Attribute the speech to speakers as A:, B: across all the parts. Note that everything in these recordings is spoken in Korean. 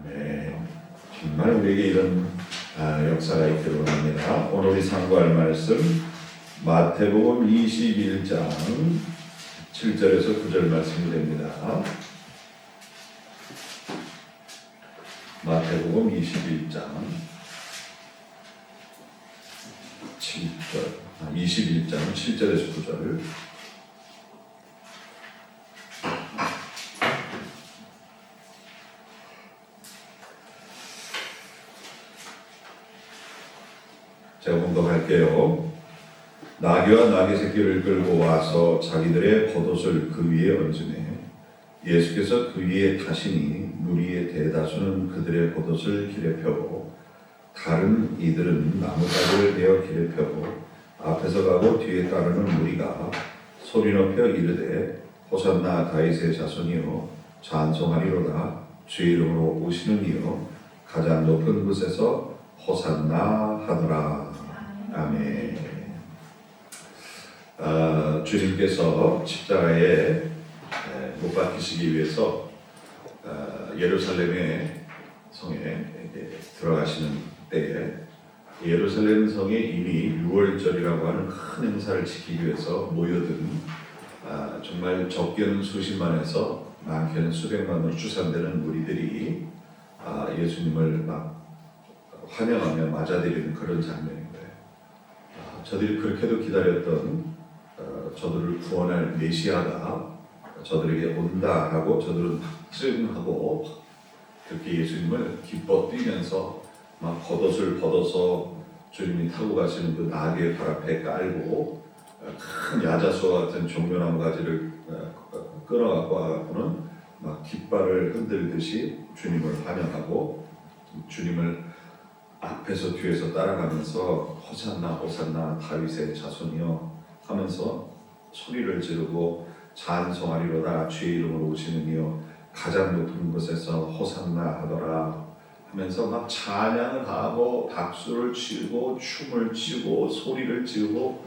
A: 네, 정말 우리에게 이런 역사가 있기를 원합니다. 오늘 우리 상고할 말씀 마태복음 21장 7절에서 9절 말씀이 됩니다. 마태복음 21장 7절에서 9절. 제가 봉독할게요. 나귀와 나귀 새끼를 끌고 와서 자기들의 겉옷을 그 위에 얹으매 예수께서 그 위에 타시니 무리의 대다수는 그들의 겉옷을 길에 펴고 다른 이들은 나뭇가지를 베어 길에 펴고 앞에서 가고 뒤에 따르는 무리가 소리 높여 이르되 호산나 다윗의 자손이여 찬송하리로다 주의 이름으로 오시는 이여 가장 높은 곳에서 호산나 하더라. 아멘. 주님께서 십자가에 못 박히시기 위해서 예루살렘의 성에 들어가시는 때에 예루살렘 성에 이미 6월절이라고 하는 큰 행사를 지키기 위해서 모여든 정말 적게는 수십만에서 많게는 수백만으로 추산되는 무리들이 예수님을 막 환영하며 맞아들이는 그런 장면인 거예요. 저들이 그렇게도 기다렸던 저들을 구원할 메시아가 저들에게 온다라고 저들은 확증하고 그렇게 예수님을 기뻐 뛰면서 막 겉옷을 벗어서 주님이 타고 가시는 그 나귀의 발 앞에 깔고 큰 야자수와 같은 종려나무 가지를 끌어갖고 와갖고는 막 깃발을 흔들듯이 주님을 환영하고 주님을 앞에서 뒤에서 따라가면서 호산나 호산나 다윗의 자손이여 하면서 소리를 지르고 찬송하리로다 주의 이름으로 오시는 이여 가장 높은 곳에서 호산나 하더라 하면서 막 찬양을 하고 박수를 치고 춤을 추고 소리를 지르고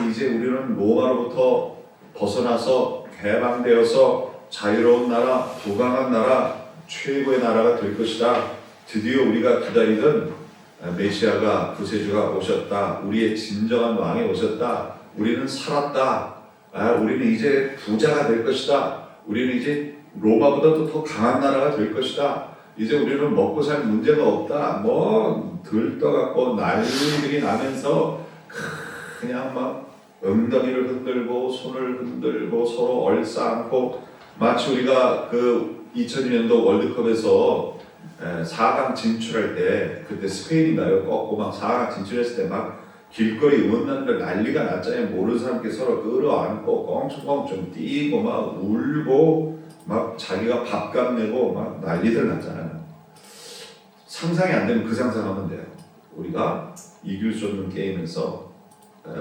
A: 이제 우리는 로마로부터 벗어나서 개방되어서 자유로운 나라, 부강한 나라, 최고의 나라가 될 것이다. 드디어 우리가 기다리던 메시아가 구세주가 오셨다. 우리의 진정한 왕이 오셨다. 우리는 살았다. 우리는 이제 부자가 될 것이다. 우리는 이제 로마보다도 더 강한 나라가 될 것이다. 이제 우리는 먹고 살 문제가 없다. 뭐 들떠갖고 난리들이 나면서 그냥 막 엉덩이를 흔들고 손을 흔들고 서로 얼싸안고 마치 우리가 그 2002년도 월드컵에서 4강 진출할 때 그때 스페인인가요? 꺾고 막 4강 진출했을 때 막 길거리 응원단들 난리가 났잖아요. 모르는 사람께 서로 끌어안고 껑충껑충 뛰고 막 울고 막 자기가 밥값 내고 막 난리들 났잖아요. 상상이 안 되면 그 상상하면 돼요. 우리가 이길 수 없는 게임에서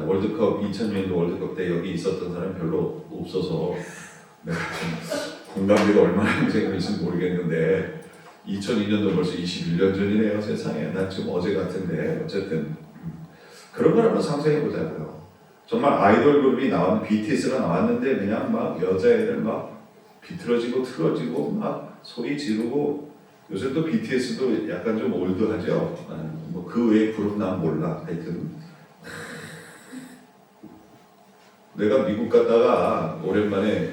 A: 월드컵 2000년도 월드컵 때 여기 있었던 사람 별로 없어서 내가 공감대가 얼마나 힘든지 모르겠는데 2002년도 벌써 21년 전이네요. 세상에. 난 지금 어제 같은데 어쨌든 그런 걸 한번 상상해 보자고요. 정말 아이돌 그룹이 BTS가 나왔는데 그냥 막 여자애들 막 비틀어지고 틀어지고 막 소리 지르고 요새 또 BTS도 약간 좀 올드하죠. 뭐 그 외의 그룹 난 몰라. 하여튼 내가 미국 갔다가 오랜만에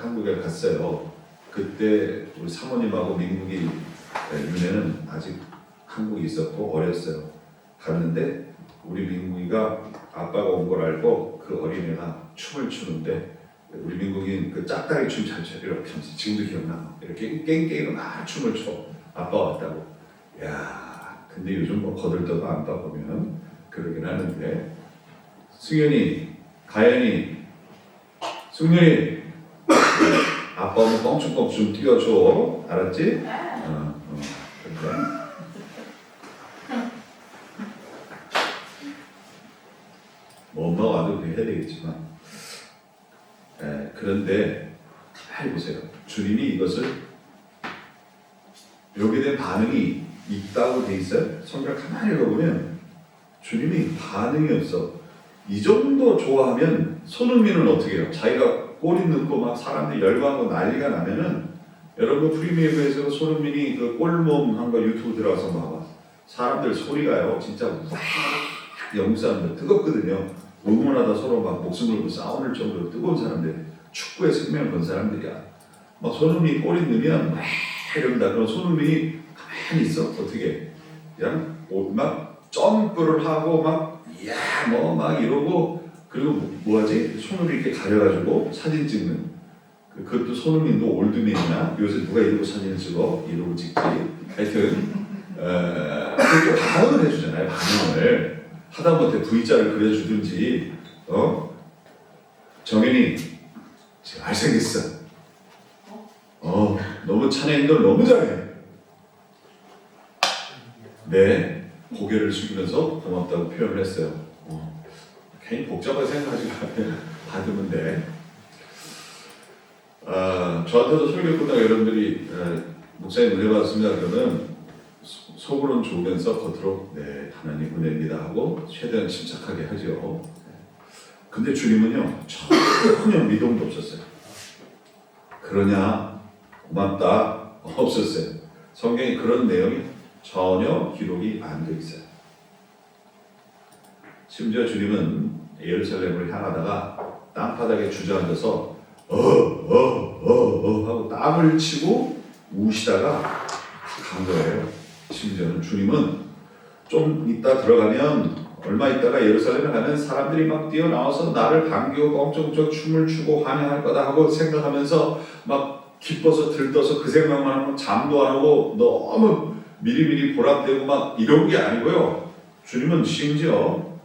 A: 한국에 갔어요. 그때 우리 사모님하고 민국이 윤혜는 아직 한국에 있었고 어렸어요. 갔는데 우리 민국이가 아빠가 온 걸 알고 그 어린애가 춤을 추는데 우리 민국이 그 짝다리 춤 잘 춰 이렇게 하면서 지금도 기억나. 이렇게 깽깽이로 막 춤을 춰. 아빠 왔다고. 야, 근데 요즘 뭐 거들떠도 아빠 보면 그러긴 하는데 승현이, 가연이, 승현이 아빠 오면 껑충껑충 뛰어줘. 알았지? 그래. 뭐 엄마가 와도 그렇게 해야 되겠지만 그런데 가만히 보세요. 주님이 이것을 여기에 대한 반응이 있다고 돼 있어요. 성경 가만히 읽어보면 주님이 반응이 없어. 이 정도 좋아하면 손흥민은 어떻게 해요? 자기가 골이 넣고 막 사람들이 열광하고 난리가 나면은 여러분 프리미어에서 손흥민이 그 골몸 한 거 유튜브 들어가서 봐봐. 사람들 소리가요 진짜 와 영국 사람들 뜨겁거든요. 응원하다 서로 막 목숨 걸고 싸우는 정도로 뜨거운 사람들, 축구에 생명을 건 사람들이야. 막 손흥민이 골이 넣으면 막 이런다. 그럼 손흥민이 가만히 있어. 어떻게 그냥 막 점프를 하고 막 이야 뭐 막 이러고, 그리고 뭐하지? 손으로 이렇게 가려가지고 사진 찍는, 그것도 손흥민도 올드맨이나 요새 누가 이러고 사진을 찍어? 이러고 찍지. 하여튼 그렇게 반응을 해주잖아요. 반응을 하다못해 V자를 그려주든지. 정현이 잘생겼어. 너무 찬양인 걸 너무 잘해. 네, 고개를 숙이면서 고맙다고 표현을 했어요. 괜히 복잡하게 생각하지 말고 받으면 돼. 저한테도 설교 끝나고 여러분들이 목사님 은혜 받았습니다 그러면 속으로는 좋으면서 겉으로 네 하나님 은혜입니다 하고 최대한 침착하게 하죠. 근데 주님은요 전혀 미동도 없었어요. 그러냐 고맙다 없었어요. 성경에 그런 내용이 전혀 기록이 안 돼 있어요. 심지어 주님은 예루살렘을 향하다가 땅바닥에 주저앉아서 하고 땀을 치고 우시다가 간 거예요. 심지어는 주님은 좀 이따 들어가면 얼마 있다가 예루살렘에 가면 사람들이 막 뛰어나와서 나를 반기고 껑쩍껑쩍 춤을 추고 환영할 거다 하고 생각하면서 막 기뻐서 들떠서 그 생각만 하면 잠도 안 하고 너무 미리미리 보람되고 막 이런 게 아니고요. 주님은 심지어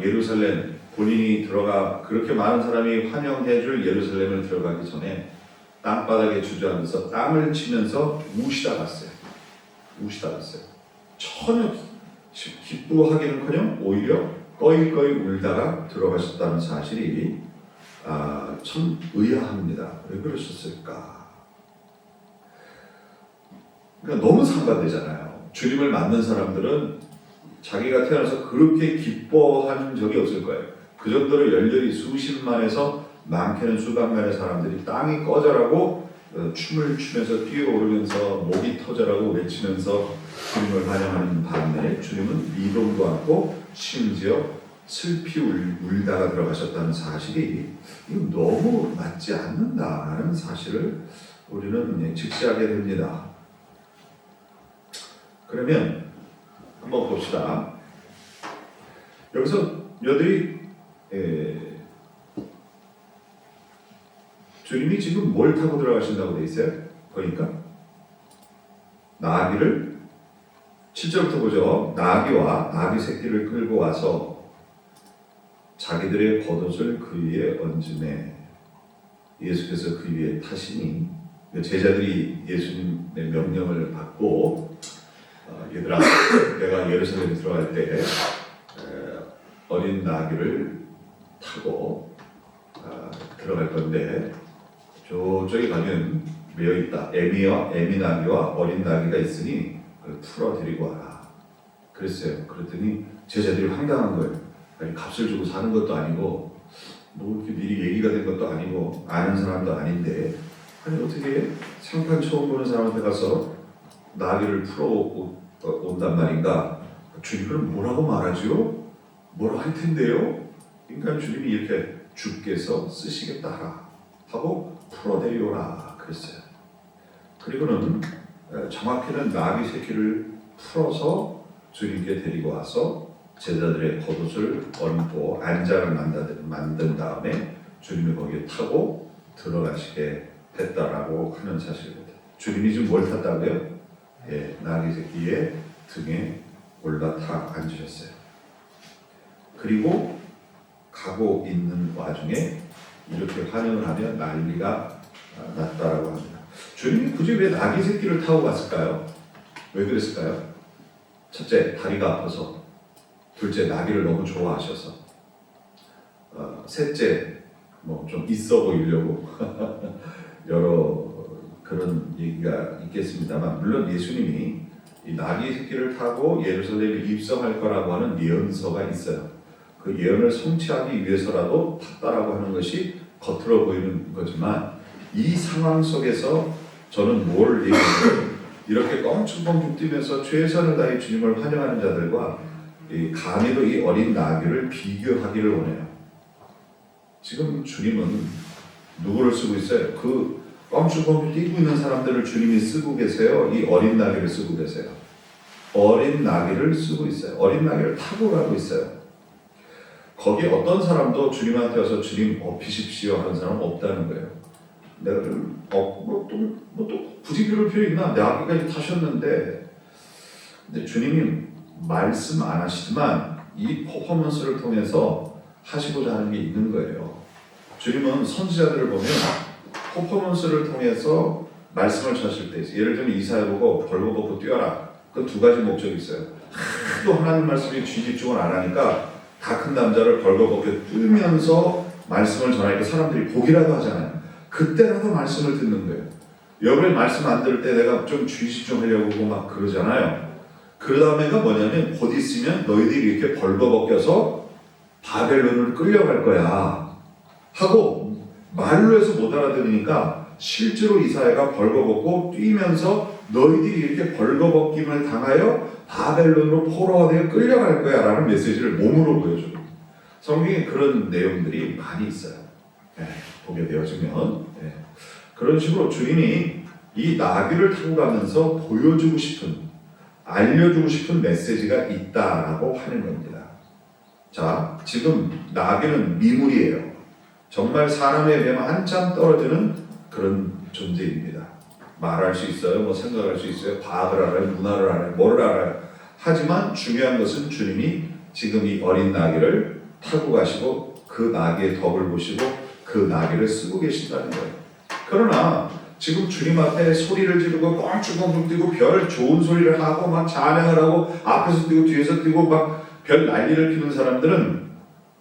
A: 예루살렘 본인이 들어가 그렇게 많은 사람이 환영해줄 예루살렘을 들어가기 전에 땅바닥에 주저앉아서 땀을 치면서 우시다 갔어요. 우시다 갔어요. 전혀 기뻐하기는커녕 오히려 꺼이꺼이 울다가 들어가셨다는 사실이 참 의아합니다. 왜 그러셨을까? 그러니까 너무 상반되잖아요. 주님을 만난 사람들은 자기가 태어나서 그렇게 기뻐한 적이 없을 거예요. 그 정도로 열렬히 수십만에서 많게는 수백만의 사람들이 땅이 꺼져라고 춤을 추면서 뛰어오르면서 목이 터져라고 외치면서 주님을 환영하는 반면에 주님은 미동도 않고 심지어 슬피 울다가 들어가셨다는 사실이 이거 너무 맞지 않는다는 사실을 우리는 직시하게 됩니다. 그러면 한번 봅시다. 여기서 여들이 주님이 지금 뭘 타고 들어가신다고 돼 있어요? 보니까 나귀를 7절부터 보죠. 나귀와 나귀 새끼를 끌고 와서 자기들의 겉옷을 그 위에 얹으매 예수께서 그 위에 타시니 제자들이 예수님의 명령을 받고 얘들아 내가 예루살렘에 들어갈 때 어린 나귀를 타고 들어갈 건데 저쪽에 가면 메어있다. 애미 나귀와 어린 나귀가 있으니 그걸 풀어 데리고 와라. 그랬어요. 그랬더니 제자들이 황당한 거예요. 아니, 값을 주고 사는 것도 아니고 뭐 이렇게 미리 얘기가 된 것도 아니고 아는 사람도 아닌데 아니 어떻게 생판 처음 보는 사람한테 가서 나귀를 풀어 온단 말인가? 주님은 뭐라고 말하지요? 뭐라 할 텐데요? 그러니까 주님이 이렇게 주께서 쓰시겠다 하고 풀어 데려오라 그랬어요. 그리고는 정확히는 나귀 새끼를 풀어서 주님께 데리고 와서 제자들의 겉옷을 얹고 안장을 만든 다음에 주님이 거기에 타고 들어가시게 했다라고 하는 사실입니다. 주님이 지금 뭘 탔다고요? 나귀 새끼의 등에 올라타 앉으셨어요. 그리고 가고 있는 와중에 이렇게 환영을 하면 난리가 났다라고 합니다. 주님이 굳이 왜 나귀 새끼를 타고 갔을까요? 왜 그랬을까요? 첫째, 다리가 아파서. 둘째, 나귀를 너무 좋아하셔서. 셋째, 뭐 좀 있어 보이려고. 여러 그런 얘기가 있겠습니다만 물론 예수님이 이 나귀 새끼를 타고 예루살렘에 입성할 거라고 하는 예언서가 있어요. 그 예언을 성취하기 위해서라도 탔다라고 하는 것이 겉으로 보이는 거지만 이 상황 속에서 저는 뭘 얘기하냐면 이렇게 껑충껑충 뛰면서 최선을 다해 주님을 환영하는 자들과 감히도 이 어린 나귀를 비교하기를 원해요. 지금 주님은 누구를 쓰고 있어요? 그 껑충껑충 뛰고 있는 사람들을 주님이 쓰고 계세요? 이 어린 나귀를 쓰고 계세요? 어린 나귀를 쓰고 있어요. 어린 나귀를 타고 가고 있어요. 거기 어떤 사람도 주님한테 와서 주님 업히십시오 하는 사람은 없다는 거예요. 내가 또 굳이 그럴 필요 있나? 나귀까지 타셨는데, 근데 주님이 말씀 안 하시지만 이 퍼포먼스를 통해서 하시고자 하는 게 있는 거예요. 주님은 선지자들을 보면 퍼포먼스를 통해서 말씀을 전하실 때 있어요. 예를 들면 이사야 보고 벌거벗고 뛰어라. 그 두 가지 목적이 있어요. 하도 하나님 말씀에 집중을 안 하니까 다 큰 남자를 벌거벗고 뛰면서 말씀을 전하니까 사람들이 보기라도 하잖아요. 그때라도 말씀을 듣는 거예요. 여러분이 말씀 안 들을 때 내가 좀 집중하려고 막 그러잖아요. 그 다음에가 뭐냐면 곧 있으면 너희들이 이렇게 벌거벗겨서 바벨론을 끌려갈 거야 하고 말로 해서 못 알아들으니까 실제로 이사야가 벌거벗고 뛰면서 너희들이 이렇게 벌거벗김을 당하여 바벨론으로 포로가 되어 끌려갈 거야 라는 메시지를 몸으로 보여줘요. 성경에 그런 내용들이 많이 있어요. 보게 되어지면 그런 식으로 주님이 이 나귀를 타고 가면서 보여주고 싶은, 알려주고 싶은 메시지가 있다라고 하는 겁니다. 자, 지금 나귀는 미물이에요. 정말 사람에 비하면 한참 떨어지는 그런 존재입니다. 말할 수 있어요, 뭐 생각할 수 있어요, 과학을 알아요, 문화를 알아요, 뭐를 알아요. 하지만 중요한 것은 주님이 지금 이 어린 나귀를 타고 가시고 그 나귀의 덕을 보시고 그 나귀를 쓰고 계신다는 거예요. 그러나 지금 주님 앞에 소리를 지르고 껑충껑충 뛰고 별 좋은 소리를 하고 막 찬양을 하고 앞에서 뛰고 뒤에서 뛰고 막 별 난리를 피우는 사람들은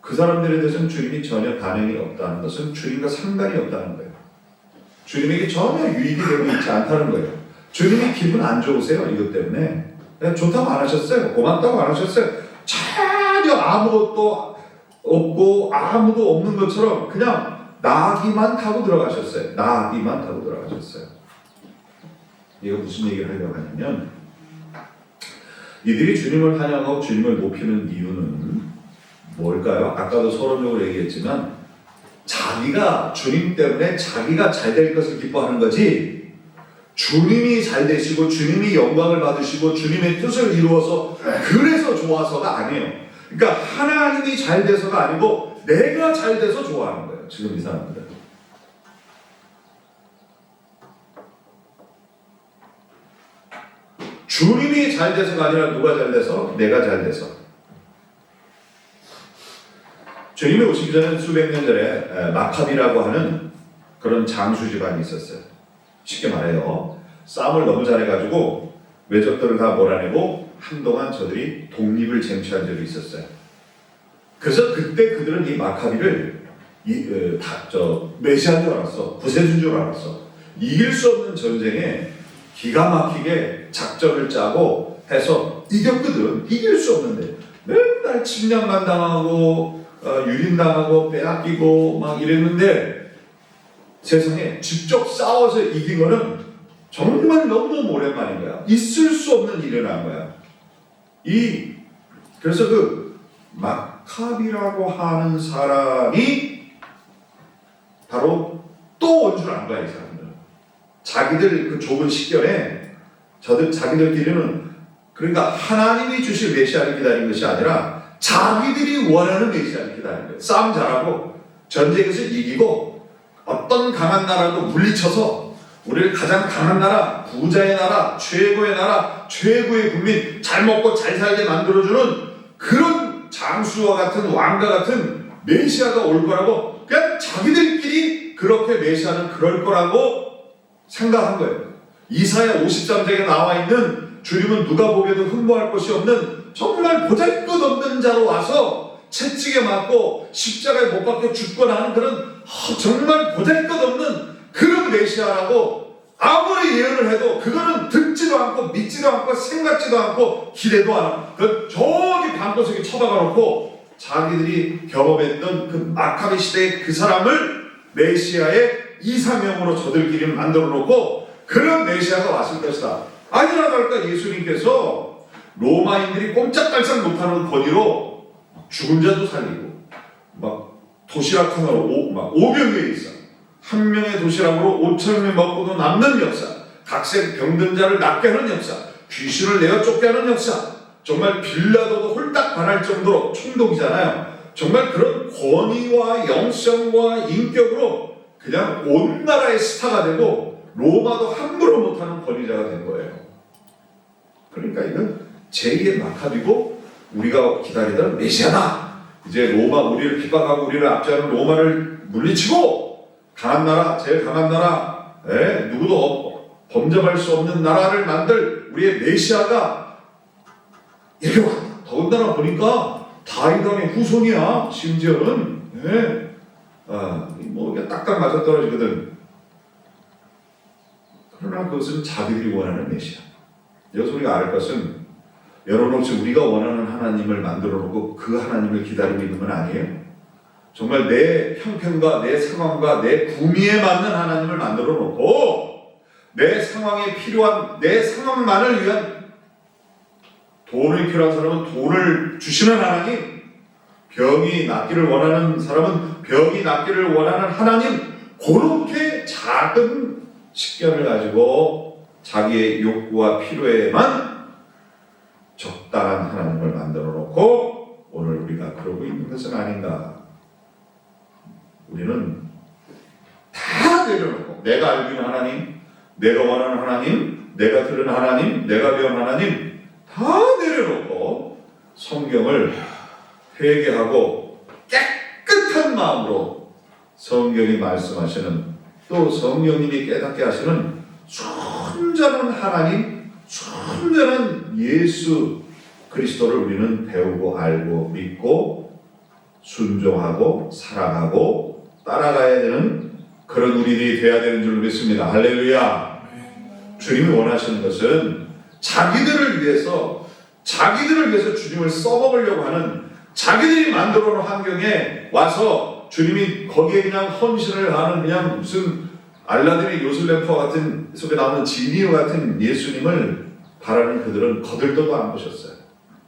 A: 그 사람들에 대해서는 주님이 전혀 반응이 없다는 것은 주님과 상관이 없다는 거예요. 주님에게 전혀 유익이 되고 있지 않다는 거예요. 주님이 기분 안 좋으세요 이것 때문에. 그냥 좋다고 안 하셨어요. 고맙다고 안 하셨어요. 전혀 아무것도 없고 아무도 없는 것처럼 그냥 나귀만 타고 들어가셨어요. 나귀만 타고 들어가셨어요. 이거 무슨 얘기를 하려고 하냐면 이들이 주님을 환영하고 주님을 높이는 이유는 뭘까요? 아까도 서론적으로 얘기했지만 자기가 주님 때문에 자기가 잘 될 것을 기뻐하는 거지 주님이 잘 되시고 주님이 영광을 받으시고 주님의 뜻을 이루어서 그래서 좋아서가 아니에요. 그러니까 하나님이 잘 돼서가 아니고 내가 잘 돼서 좋아하는 거예요. 지금 이 사람들은. 주님이 잘 돼서가 아니라 누가 잘 돼서? 내가 잘 돼서. 주님이 오시기 전에 수백 년 전에 마카비라고 하는 그런 장수 집안이 있었어요. 쉽게 말해요. 싸움을 너무 잘해가지고 외적들을 다 몰아내고 한동안 저들이 독립을 쟁취한 적이 있었어요. 그래서 그때 그들은 이 마카비를 메시아인 줄 알았어. 구세주인 줄 알았어. 이길 수 없는 전쟁에 기가 막히게 작전을 짜고 해서 이겼거든. 이길 수 없는데 맨날 침략만 당하고 유린당하고 빼앗기고 막 이랬는데 세상에 직접 싸워서 이긴 거는 정말 너무너무 오랜만인 거야. 있을 수 없는 일이 난 거야. 그래서 그 마카비라고 하는 사람이 바로 또 온 줄 안 거야, 이 사람들. 자기들 그 좁은 식견에 자기들끼리는 그러니까 하나님이 주실 메시아를 기다린 것이 아니라 자기들이 원하는 메시아를 기다린 거예요. 싸움 잘하고 전쟁에서 이기고 어떤 강한 나라도 물리쳐서 우리를 가장 강한 나라, 부자의 나라, 최고의 국민, 잘 먹고 잘 살게 만들어주는 그런 장수와 같은 왕과 같은 메시아가 올 거라고 그냥 자기들끼리 그렇게 메시아는 그럴 거라고 생각한 거예요. 이사야 53장에 나와 있는 주님은 누가 보게도 흠모할 것이 없는 정말 보잘것없는 자로 와서 채찍에 맞고 십자가에 못 박혀 죽거나 하는 그런 정말 보잘것없는 그런 메시아라고 아무리 예언을 해도 그거는 듣지도 않고 믿지도 않고 생각지도 않고 기대도 안 하고 그 저기 방구석에 처박아 놓고 자기들이 경험했던 그 마카비 시대의 그 사람을 메시아의 이상형으로 저들끼리 만들어 놓고 그런 메시아가 왔을 것이다. 아니나 다를까 예수님께서 로마인들이 꼼짝달싹 못하는 권위로 죽은 자도 살리고 막 도시락 하나로 5병에 있어 한 명의 도시락으로 5,000명이 먹고도 남는 역사, 각색 병든 자를 낫게 하는 역사, 귀신을 내어 쫓게 하는 역사, 정말 빌라도도 홀딱 반할 정도로 총독이잖아요. 정말 그런 권위와 영성과 인격으로 그냥 온 나라의 스타가 되고 로마도 함부로 못하는 권위자가 된 거예요. 그러니까 이건 제2의 마카비고 우리가 기다리던 메시아다. 이제 로마 우리를 핍박하고 우리를 압제하는 로마를 물리치고 강한 나라, 제일 강한 나라, 누구도 범접할 수 없는 나라를 만들 우리의 메시아가 이렇게 왔다. 더군다나 보니까 다윗왕의 후손이야. 심지어는 뭐 딱딱 맞아떨어지거든. 그러나 그것은 자기들이 원하는 메시아. 여기서 우리가 알 것은 여러분 혹시 우리가 원하는 하나님을 만들어 놓고 그 하나님을 기다리고 있는 건 아니에요. 정말 내 형편과 내 상황과 내 구미에 맞는 하나님을 만들어 놓고 내 상황에 필요한 내 상황만을 위한 돈이 필요한 사람은 돈을 주시는 하나님, 병이 낫기를 원하는 사람은 병이 낫기를 원하는 하나님, 그렇게 작은 식견을 가지고 자기의 욕구와 필요에만 적당한 하나님을 만들어 놓고 오늘 우리가 그러고 있는 것은 아닌가. 우리는 다 내려놓고 내가 알고 있는 하나님, 내가 원하는 하나님, 내가 들은 하나님, 내가 배운 하나님 다 내려놓고 성경을 회개하고 깨끗한 마음으로 성경이 말씀하시는 또 성령님이 깨닫게 하시는 순전한 하나님, 순전한 예수 그리스도를 우리는 배우고 알고 믿고 순종하고 사랑하고 따라가야 되는 그런 우리들이 되어야 되는 줄 믿습니다. 할렐루야. 주님이 원하시는 것은 자기들을 위해서 주님을 써먹으려고 하는 자기들이 만들어 놓은 환경에 와서 주님이 거기에 그냥 헌신을 하는 그냥 무슨 알라딘의 요술램프와 같은 속에 나오는 지니어 같은 예수님을 바라는 그들은 거들떠도 안 보셨어요.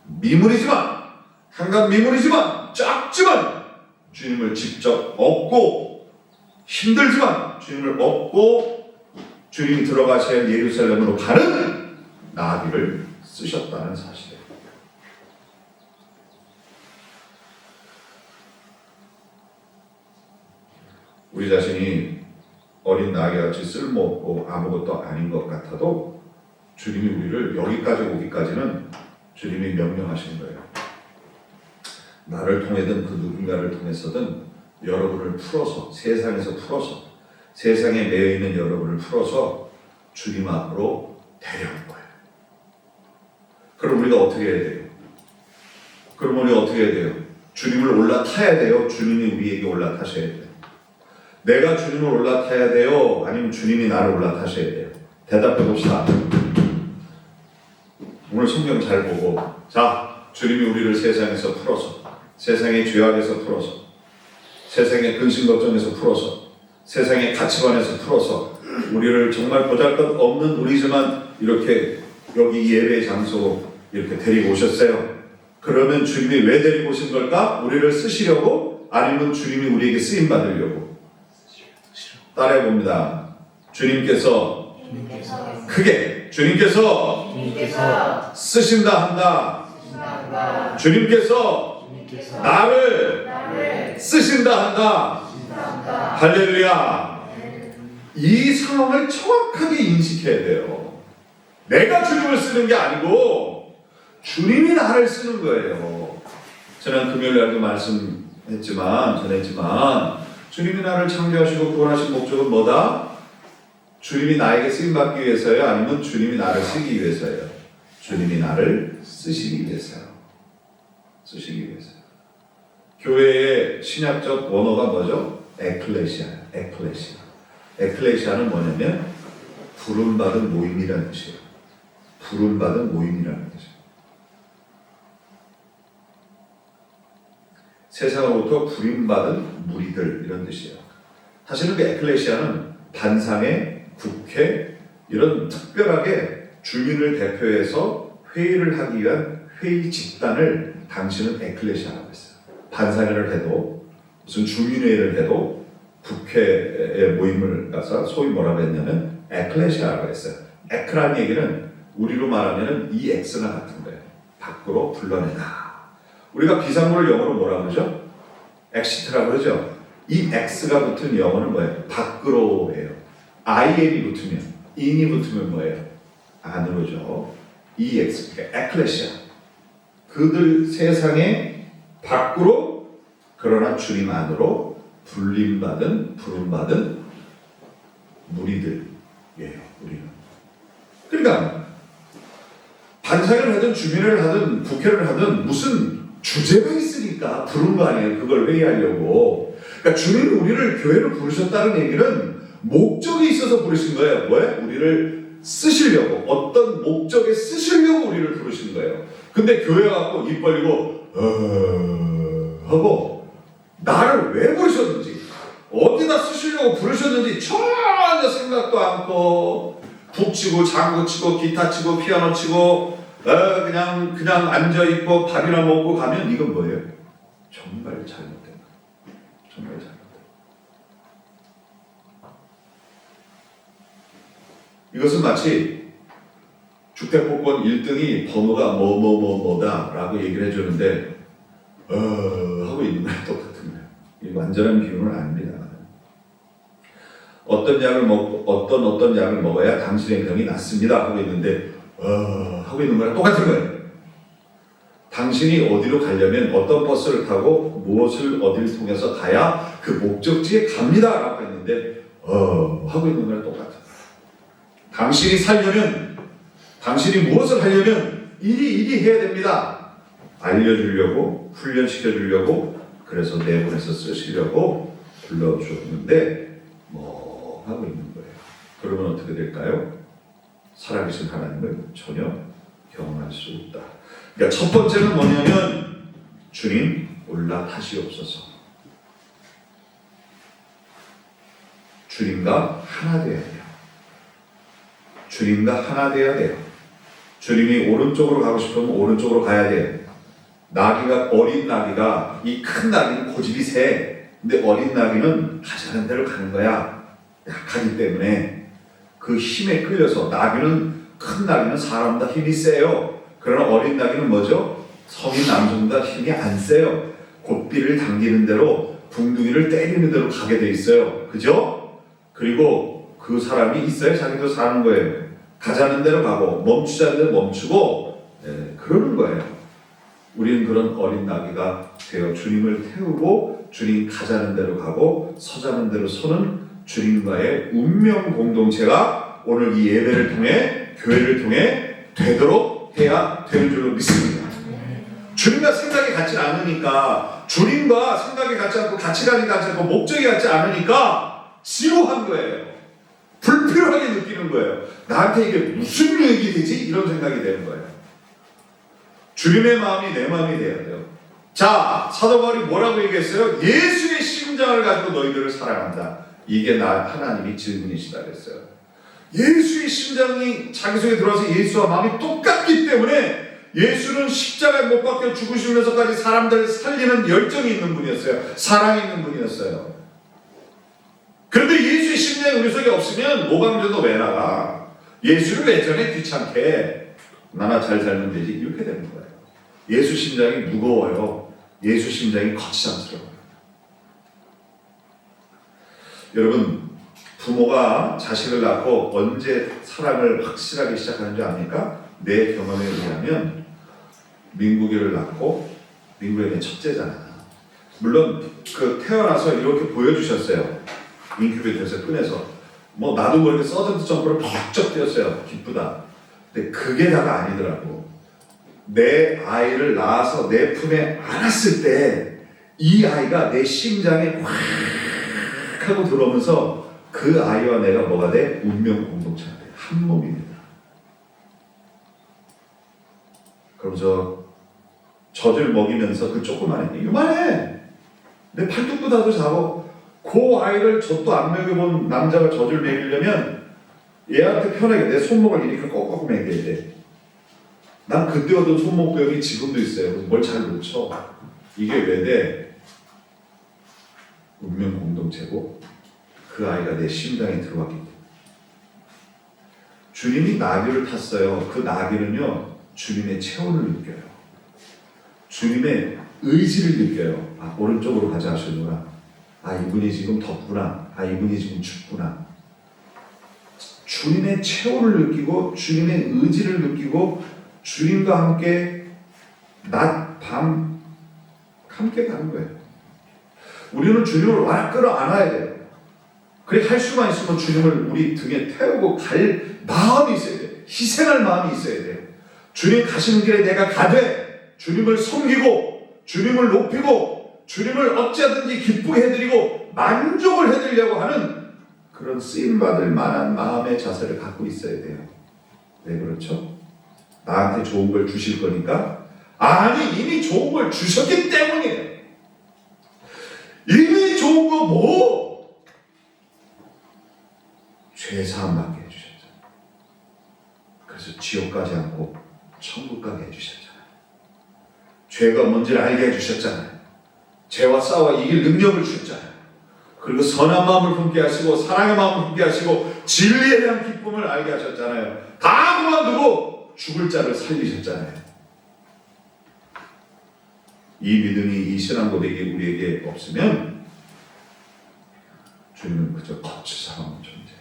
A: 미물이지만 한간 미물이지만 작지만 주님을 직접 얻고 힘들지만 주님을 얻고 주님이 들어가셔야 예루살렘으로 가는 나비를 쓰셨다는 사실이에요. 우리 자신이 어린 나귀같이 쓸모없고 아무것도 아닌 것 같아도 주님이 우리를 여기까지 오기까지는 주님이 명령하신 거예요. 나를 통해든 그 누군가를 통해서든 여러분을 풀어서 세상에서 풀어서 세상에 매여있는 여러분을 풀어서 주님 앞으로 데려온 거예요. 그럼 우리가 어떻게 해야 돼요? 주님을 올라타야 돼요? 주님이 우리에게 올라타셔야 돼요? 내가 주님을 올라타야 돼요? 아니면 주님이 나를 올라타셔야 돼요? 대답해 봅시다. 오늘 성경 잘 보고 자, 주님이 우리를 세상에서 풀어서 세상의 죄악에서 풀어서 세상의 근심 걱정에서 풀어서 세상의 가치관에서 풀어서 우리를 정말 보잘것없는 우리지만 이렇게 여기 예배 장소 이렇게 데리고 오셨어요. 그러면 주님이 왜 데리고 오신 걸까? 우리를 쓰시려고? 아니면 주님이 우리에게 쓰임 받으려고? 따라해 봅니다. 주님께서 크게 주님께서 쓰신다 한다. 주님께서 나를 쓰신다 한다. 할렐루야. 이 상황을 정확하게 인식해야 돼요. 내가 주님을 쓰는 게 아니고 주님이 나를 쓰는 거예요. 지난 금요일날도 전했지만 주님이 나를 창조하시고 구원하신 목적은 뭐다? 주님이 나에게 쓰임받기 위해서요? 아니면 주님이 나를 쓰기 위해서요? 주님이 나를 쓰시기 위해서요. 교회의 신약적 원어가 뭐죠? 에클레시아예요. 에클레시아는 뭐냐면 부름받은 모임이라는 뜻이에요. 부름받은 모임이라는 뜻이에요. 세상으로부터 부름받은 무리들 이런 뜻이에요. 사실은 그 에클레시아는 반상회, 국회 이런 특별하게 주민을 대표해서 회의를 하기 위한 회의 집단을 당신은 에클레시아라고 했어요. 반사회를 해도 무슨 주민회의를 해도 국회에 모임을 가서 소위 뭐라고 했냐면 에클레시아라고 했어요. 에크라는 얘기는 우리로 말하면 이 엑스나 같은 거예요. 밖으로 불러내다. 우리가 비상구를 영어로 뭐라고 그러죠? 엑시트라고 그러죠. 이 X가 붙은 영어는 뭐예요? 밖으로예요. IN이 붙으면, in이 붙으면 뭐예요? 안으로죠. EX, 그러니까 에클레시아. 그들 세상의 밖으로, 그러나 주님 안으로 불림받은, 부름받은 무리들이에요. 우리는. 그러니까 반사회를 하든 주민회를 하든 국회를 하든 무슨 주제가 있으니까 부른 거 아니에요. 그걸 회의하려고. 그러니까 주님이 우리를 교회로 부르셨다는 얘기는 목적이 있어서 부르신 거예요. 뭐예요? 우리를 쓰시려고, 어떤 목적에 쓰시려고 우리를 부르신 거예요. 근데 교회 갖고 입 벌리고 하고 나를 왜 부르셨는지, 어디다 쓰시려고 부르셨는지 전혀 생각도 않고 북 치고 장구 치고 기타 치고 피아노 치고 그냥 앉아 있고 밥이나 먹고 가면 이건 뭐예요? 정말 잘못된 거예요. 정말 잘못된 거예요. 이것은 마치 주택복권 1등이 번호가 뭐다라고 얘기를 해주는데 하고 있는 거랑 똑같은 거예요. 이 완전한 비유는 아닙니다. 어떤 약을 먹어야 당신의 병이 낫습니다 하고 있는데 하고 있는 거랑 똑같은 거예요. 당신이 어디로 가려면 어떤 버스를 타고 무엇을 어디를 통해서 가야 그 목적지에 갑니다 라고 했는데 하고 있는 거랑 똑같은 거예요. 당신이 살려면, 당신이 무엇을 하려면 이리 해야 됩니다. 알려주려고, 훈련시켜주려고, 그래서 내보내서 쓰시려고 불러주었는데 하고 있는 거예요. 그러면 어떻게 될까요? 살아계신 하나님을 전혀 경험할 수 없다. 그러니까 첫 번째는 뭐냐면 주님 올라타시옵소서. 주님과 하나 되어야 돼요. 주님과 하나 되어야 돼요. 주님이 오른쪽으로 가고 싶으면 오른쪽으로 가야 돼요. 어린 나귀가, 이 큰 나귀는 고집이 세. 근데 어린 나귀는 가자는 대로 가는 거야. 약하기 때문에 그 힘에 끌려서, 큰 나귀는 사람보다 힘이 세요. 그러나 어린 나귀는 뭐죠? 성인 남성보다 힘이 안 세요. 곧비를 당기는 대로, 붕둥이를 때리는 대로 가게 돼 있어요. 그죠? 그리고 그 사람이 있어야 자기도 사는 거예요. 가자는 대로 가고 멈추자는 대로 멈추고 그러는 거예요. 우리는 그런 어린 나귀가 되어 주님을 태우고 주님 가자는 대로 가고 서자는 대로 서는 주님과의 운명 공동체가 오늘 이 예배를 통해, 교회를 통해 되도록 해야 되는 줄로 믿습니다. 주님과 생각이 같지 않으니까, 주님과 생각이 같지 않고 가치관이 같지 않고 목적이 같지 않으니까 지루한 거예요. 불필요하게 느끼는 거예요. 나한테 이게 무슨 얘기 되지? 이런 생각이 되는 거예요. 주님의 마음이 내 마음이 돼야 돼요. 자, 사도 바울이 뭐라고 얘기했어요? 예수의 심장을 가지고 너희들을 사랑한다. 이게 하나님이 질문이시다 그랬어요. 예수의 심장이 자기 속에 들어와서 예수와 마음이 똑같기 때문에 예수는 십자가에 못 박혀 죽으시면서까지 사람들을 살리는 열정이 있는 분이었어요. 사랑이 있는 분이었어요. 그런데 예수의 심장이 우리 속에 없으면 모방전도 왜 나가? 예수를 왜 전에 귀찮게 나나 잘 살면 되지? 이렇게 되는 거예요. 예수 심장이 무거워요. 예수 심장이 거치장스러워요. 여러분, 부모가 자식을 낳고 언제 사랑을 확실하게 시작하는 줄 압니까? 내 경험에 의하면 민국이를 낳고, 민국이는 첫째잖아. 물론 태어나서 이렇게 보여주셨어요. 인큐베이터에서 꺼내서 나도 모르게 서든트 점프를 벅적 뛰었어요. 기쁘다. 근데 그게 다가 아니더라고. 내 아이를 낳아서 내 품에 안았을 때 이 아이가 내 심장에 확 하고 들어오면서 그 아이와 내가 뭐가 돼? 운명 공동체가 돼. 한 몸입니다. 그러면서 젖을 먹이면서 그 조그만 애, 이만해. 내 팔뚝보다도 작고 그 아이를 젖도 안 먹여본 남자가 젖을 먹이려면 얘한테 편하게 내 손목을 이렇게 꺾고 매겨야 돼. 난 그때 얻은 손목병이 지금도 있어요. 뭘 잘 못 쳐. 이게 왜 돼? 운명 공동체고 그 아이가 내 심장에 들어왔기 때문에. 주님이 나귀를 탔어요. 그 나귀는요, 주님의 체온을 느껴요. 주님의 의지를 느껴요. 아, 오른쪽으로 가자 하시는구나. 아, 이분이 지금 덥구나. 아, 이분이 지금 춥구나. 주님의 체온을 느끼고 주님의 의지를 느끼고 주님과 함께 낮, 밤 함께 가는 거예요. 우리는 주님을 워낙 끌어안아야 돼요. 그래 할 수만 있으면 주님을 우리 등에 태우고 갈 마음이 있어야 돼요. 희생할 마음이 있어야 돼요. 주님 가시는 길에 내가 가되 주님을 섬기고 주님을 높이고 주님을 어찌하든지 기쁘게 해드리고 만족을 해드리려고 하는 그런 쓰임받을 만한 마음의 자세를 갖고 있어야 돼요. 왜 그렇죠? 나한테 좋은 걸 주실 거니까? 아니, 이미 좋은 걸 주셨기 때문이에요. 이미 좋은 거 뭐? 죄 사함 받게 해주셨잖아요. 그래서 지옥 가지 않고 천국 가게 해주셨잖아요. 죄가 뭔지를 알게 해주셨잖아요. 죄와 싸워 이길 능력을 주셨잖아요. 그리고 선한 마음을 품게 하시고 사랑의 마음을 품게 하시고 진리에 대한 기쁨을 알게 하셨잖아요. 다 그만두고 죽을 자를 살리셨잖아요. 이 믿음이, 이 신앙 고백이 우리에게 없으면 주님은 그저 거치사항 존재.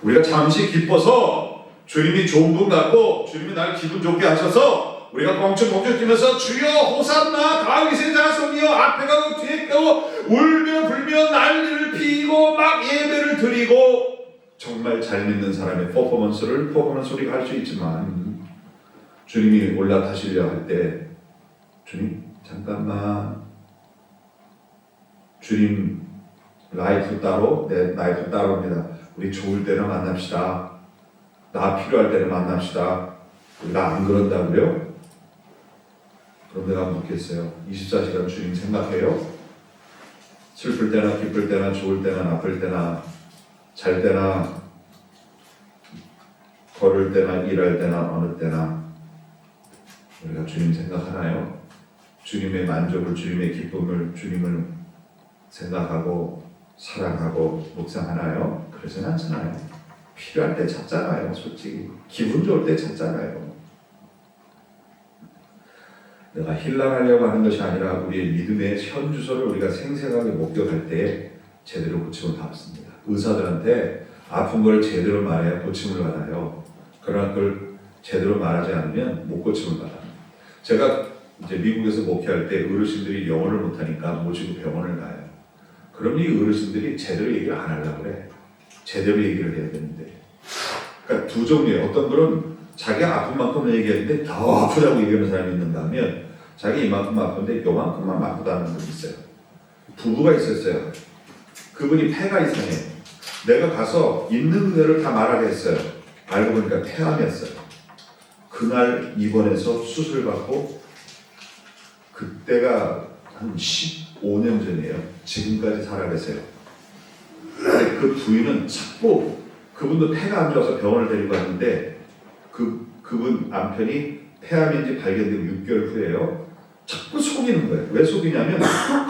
A: 우리가 잠시 기뻐서 주님이 좋은 분 같고 주님이 나를 기분 좋게 하셔서 우리가 껑충껑충 뛰면서 주여 호산나 다윗의 자손이여 앞에 가고 뒤에 가고 울며 불며 난리를 피고 막 예배를 드리고 정말 잘 믿는 사람의 퍼포먼스를 우리가 할 수 있지만 주님이 올라타시려 할 때 주님 잠깐만, 주님 라이프 따로 내 라이프 따로입니다. 우리 좋을 때는 만납시다. 나 필요할 때는 만납시다. 나 안 그런다고요? 그럼 내가 묻겠어요. 24시간 주님 생각해요? 슬플 때나 기쁠 때나 좋을 때나 나쁠 때나 잘 때나 걸을 때나 일할 때나 어느 때나 우리가 주님 생각하나요? 주님의 만족을, 주님의 기쁨을, 주님을 생각하고 사랑하고 묵상하나요? 그러진 않잖아요. 필요할 때 찾잖아요. 솔직히 기분 좋을 때 찾잖아요. 내가 힐난하려고 하는 것이 아니라 우리의 믿음의 현주소를 우리가 생생하게 목격할 때 제대로 고침을 받습니다. 의사들한테 아픈 걸 제대로 말해야 고침을 받아요. 그러나 그걸 제대로 말하지 않으면 못 고침을 받아요. 제가 이제 미국에서 목회할 때 어르신들이 영어를 못하니까 모시고 병원을 가요. 그럼 이 어르신들이 제대로 얘기를 안 하려고 그래. 제대로 얘기를 해야 되는데. 그러니까 두 종류예요. 어떤 분은 자기가 아픈 만큼 얘기하는데 더 아프다고 얘기하는 사람이 있는가 하면 자기 이만큼 아픈데 요만큼만 아프다는 분이 있어요. 부부가 있었어요. 그분이 폐가 이상해. 내가 가서 있는 그대로 다 말하게 했어요. 알고 보니까 폐암이었어요. 그날 입원해서 수술받고 그때가 한 15년 전이에요. 지금까지 살아계세요. 그 부인은 자꾸 그분도 폐가 안 좋아서 병원을 데리고 갔는데 그분 남편이 폐암인지 발견되고 6개월 후에요. 자꾸 속이는 거예요. 왜 속이냐면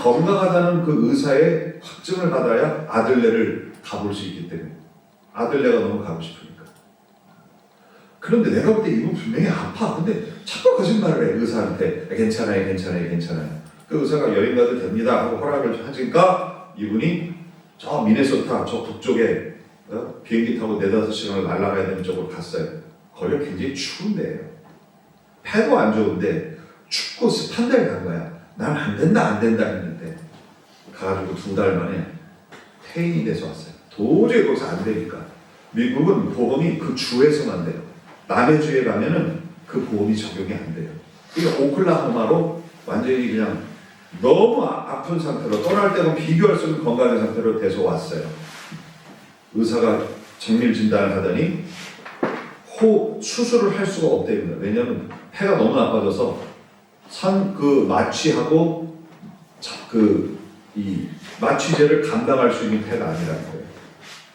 A: 건강하다는 그 의사의 확증을 받아야 아들네를 가볼 수 있기 때문에. 아들네가 너무 가고 싶으니까. 그런데 내가 볼 때 이분 분명히 아파. 근데 자꾸 거짓말을 해. 의사한테 괜찮아요. 그 의사가 여행 가도 됩니다 하고 허락을 하니까 이분이 저 미네소타 저 북쪽에 비행기 타고 4-5시간을 날아가야 되는 쪽으로 갔어요. 거기가 굉장히 추운데요. 폐도 안 좋은데 춥고 습한 데를 간 거야. 난 안 된다 했는데 가가지고 2달 만에 퇴인이 돼서 왔어요. 도저히 거기서 안 되니까. 미국은 보험이 그 주에서만 돼요. 남의 주에 가면은 그 보험이 적용이 안 돼요. 그러니까 오클라호마로 완전히 그냥 너무 아픈 상태로 떠날 때는 비교할 수 없는 건강한 상태로 돼서 왔어요. 의사가 정밀 진단을 하더니 수술을 할 수가 없대요. 왜냐하면 폐가 너무 나빠져서 마취하고 이 마취제를 감당할 수 있는 폐가 아니라는 거예요.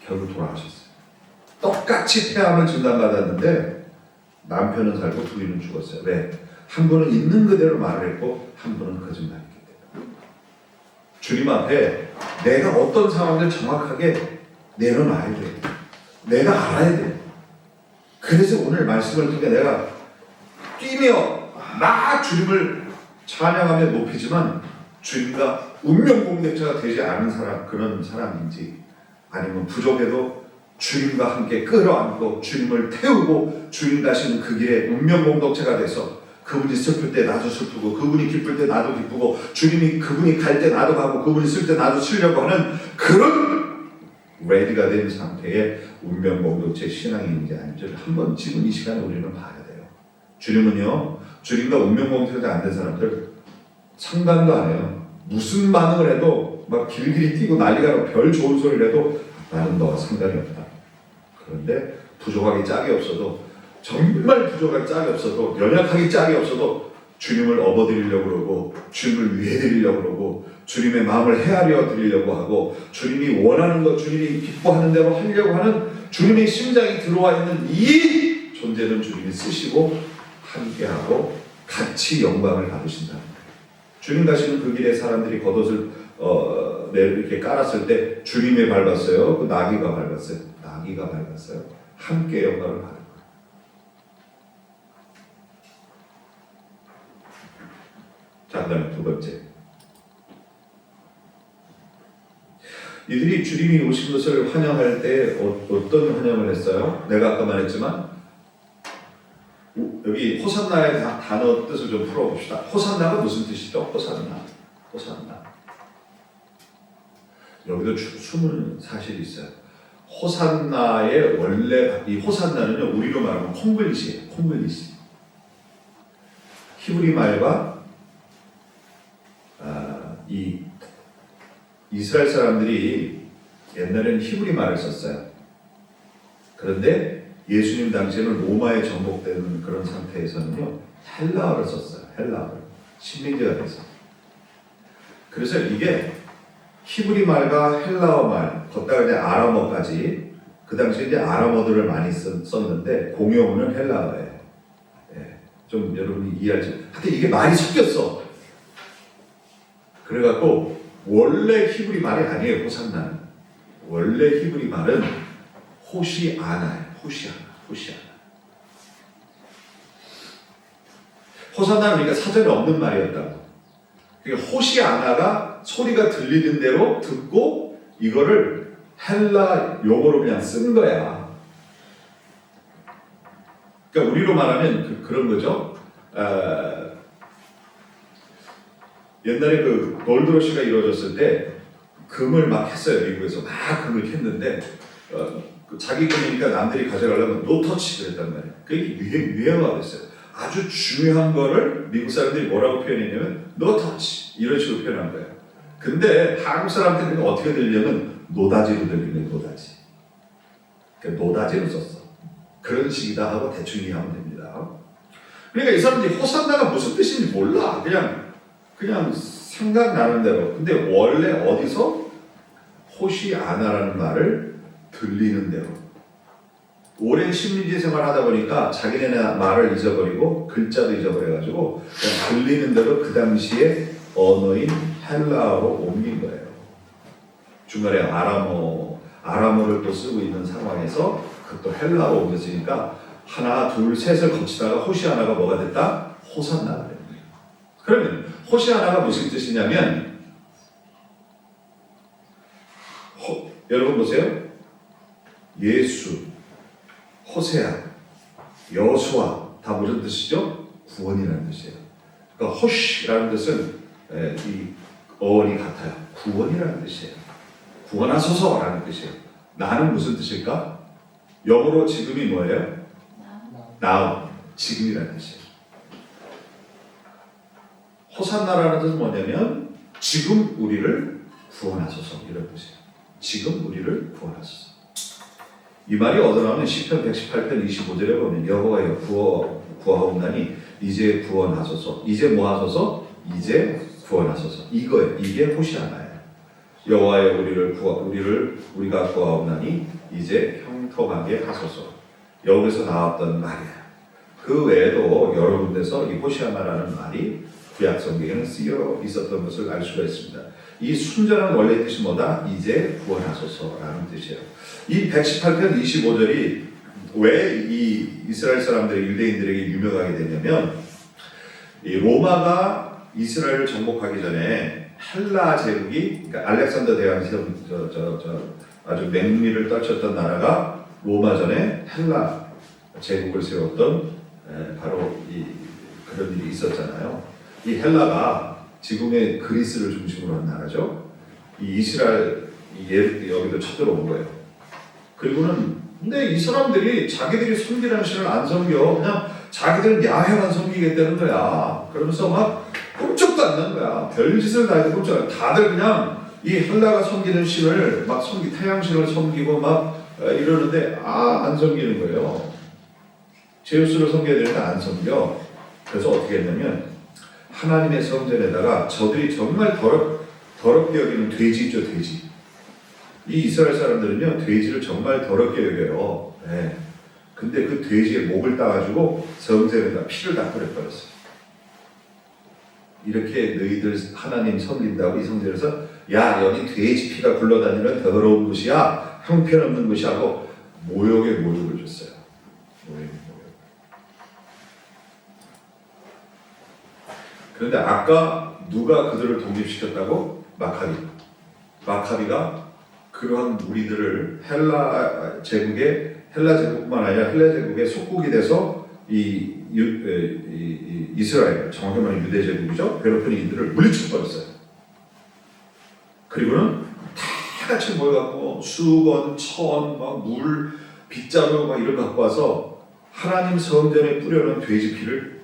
A: 결국 돌아가셨어요. 똑같이 태함을 진단받았는데 남편은 살고 둘이는 죽었어요. 왜? 한 분은 있는 그대로 말을 했고 한 분은 거짓말했기 때문에. 주님 앞에 내가 어떤 상황을 정확하게 내려놔야 돼. 내가 알아야 돼. 그래서 오늘 말씀을 통해 내가 뛰며 막 주님을 찬양하며 높이지만 주님과 운명 공동체가 되지 않은 사람, 그런 사람인지, 아니면 부족해도 주님과 함께 끌어안고 주님을 태우고 주님 가시는 그 길에 운명 공동체가 돼서 그분이 슬플 때 나도 슬프고 그분이 기쁠 때 나도 기쁘고 그분이 갈 때 나도 가고 그분이 쓸 때 나도 쓰려고 하는 그런 레디가 된 상태의 운명 공동체 신앙이 있는지 아닌지를 한번 지금 이 시간에 우리는 봐야 돼요. 주님은요, 주님과 운명 공동체가 안 된 사람들 상관도 안 해요. 무슨 반응을 해도 막 길길이 뛰고 난리가 나고 별 좋은 소리를 해도 나는 너와 상관이 없다. 그런데 부족하기 짝이 없어도, 정말 부족하기 짝이 없어도, 연약하기 짝이 없어도 주님을 업어드리려고 그러고 주님을 위해 드리려고 그러고 주님의 마음을 헤아려 드리려고 하고 주님이 원하는 것, 주님이 기뻐하는 대로 하려고 하는 주님의 심장이 들어와 있는 이 존재는 주님이 쓰시고 함께하고 같이 영광을 받으신다. 주님 가시는 그 길에 사람들이 겉옷을 이렇게 깔았을 때 주님이 밟았어요? 그 나귀가 밟았어요? 나귀가 밟았어요. 함께 영광을 받은 거예요. 자, 그 다음에 두 번째. 이들이 주님이 오신 것을 환영할 때 어떤 환영을 했어요? 내가 아까 말했지만 여기 호산나의 단어 뜻을 좀 풀어봅시다. 호산나가 무슨 뜻이죠? 호산나. 여기도 숨은 사실이 있어요. 호산나의 원래 이 호산나는요, 우리로 말하면 콩글리시예요. 콩글리시. 히브리 말과 이 이스라엘 사람들이 옛날에는 히브리 말을 썼어요. 그런데 예수님 당시에는 로마에 정복된 그런 상태에서는요, 헬라어를 썼어요. 헬라어를. 식민지가 돼서. 그래서 이게 히브리 말과 헬라어 말, 걷다가 이제 아람어까지, 그 당시에 이제 아람어들을 많이 썼는데 공용어는 헬라어예요. 예, 좀 여러분이 이해하지. 하여튼 이게 많이 섞였어. 그래갖고 원래 히브리 말이 아니에요. 호산나는. 원래 히브리 말은 호시아나예요. 호시아나. 호산나는 그러니까 사전에 없는 말이었다고. 그러니까 호시아나가 소리가 들리는 대로 듣고 이거를 헬라 용어로 그냥 쓴 거야. 그러니까 우리로 말하면 그런 거죠. 옛날에 그 골드러시가 이루어졌을 때 금을 막 했어요. 미국에서 막 금을 캤는데 자기 금이니까 남들이 가져가려면 노터치 그랬단 말이에요. 그게 유행어가 됐어요. 아주 중요한 거를 미국 사람들이 뭐라고 표현했냐면 노터치 이런 식으로 표현한 거예요. 근데 한국 사람들은 어떻게 들리냐면 노다지로 들리는 노다지. 그러니까 노다지로 썼어. 그런 식이다 하고 대충 이해하면 됩니다. 그러니까 이 사람들이 호산나가 무슨 뜻인지 몰라. 그냥 생각나는 대로. 근데 원래 어디서 호시아나라는 말을 들리는 대로. 오랜 식민지 생활하다 보니까 자기네 말을 잊어버리고 글자도 잊어버려가지고 그냥 들리는 대로 그 당시에 언어인 헬라어로 옮긴 거예요. 중간에 아람어를 또 쓰고 있는 상황에서 그것도 헬라어로 옮겼으니까 하나, 둘, 셋을 거치다가 호시아나가 뭐가 됐다? 호산나가 됩니다. 그러면 호시아나가 무슨 뜻이냐면 여러분 보세요. 예수, 호세아, 여수아 다 무슨 뜻이죠? 구원이라는 뜻이에요. 그러니까 호시라는 뜻은 이 어원이 같아요. 구원이라는 뜻이에요. 구원하소서라는 뜻이에요. 나는 무슨 뜻일까? 영어로 지금이 뭐예요? now. 지금이라는 뜻이에요. 호산나라는 뜻은 뭐냐면 지금 우리를 구원하소서 이런 뜻이에요. 지금 우리를 구원하소서. 이 말이 어디서 나오면 시편 118편 25절에 보면 여호와여 구하옵나니 이제 구원하소서. 이제 뭐 하소서? 이제 구원하소서. 이거예요. 이게 호시아나예요. 여호와여 우리가 구하옵나니 이제 형통하게 하소서. 여기서 나왔던 말이에요. 그 외에도 여러 군데서 이 호시아나라는 말이 구약 성경에는 쓰여 있었던 것을 알 수가 있습니다. 이 순전한 원래 뜻이 뭐다? 이제 구원하소서라는 뜻이에요. 이 118편 25절이 왜 이 이스라엘 사람들의 유대인들에게 유명하게 되냐면 이 로마가 이스라엘을 정복하기 전에 헬라 제국이 그러니까 알렉산더 대왕이 아주 맹리를 떨쳤던 나라가 로마 전에 헬라 제국을 세웠던 바로 그런 일이 있었잖아요. 이 헬라가 지금의 그리스를 중심으로 한 나라죠. 이 이스라엘 여기도 쳐들어온 거예요. 그리고는 근데 이 사람들이 자기들이 섬기라는 신을 안 섬겨. 그냥 자기들은 야훼만 섬기겠다는 거야. 그러면서 막 꼼짝도 안 나는 거야. 별짓을 다 해도 꼼짝 안 나. 다들 그냥 이 헬라가 섬기는 신을 막 태양신을 섬기고 막 이러는데 안 섬기는 거예요. 제우스를 섬겨야 되는데 안 섬겨. 그래서 어떻게 했냐면 하나님의 성전에다가 저들이 정말 더럽게 여기는 돼지죠, 돼지. 이 이스라엘 사람들은요 돼지를 정말 더럽게 여겨요. 네. 근데 그 돼지의 목을 따가지고 성전에다 피를 다 뿌려버렸어요. 이렇게 너희들 하나님 섬긴다고 이 성전에서 야 여기 돼지 피가 굴러다니는 더러운 곳이야, 형편없는 곳이라고 모욕에 모욕을 줬어요. 모욕. 그런데 아까 누가 그들을 독립시켰다고? 마카비가 그러한 무리들을 헬라 제국뿐만 아니라 헬라 제국의 속국이 돼서 이스라엘, 정확히 말하면 유대 제국이죠. 괴롭히는 이들을 물리쳐버렸어요. 그리고는 다 같이 모여갖고 수건, 천, 물, 빗자루 이걸 갖고 와서 하나님 성전에 뿌려놓은 돼지 피를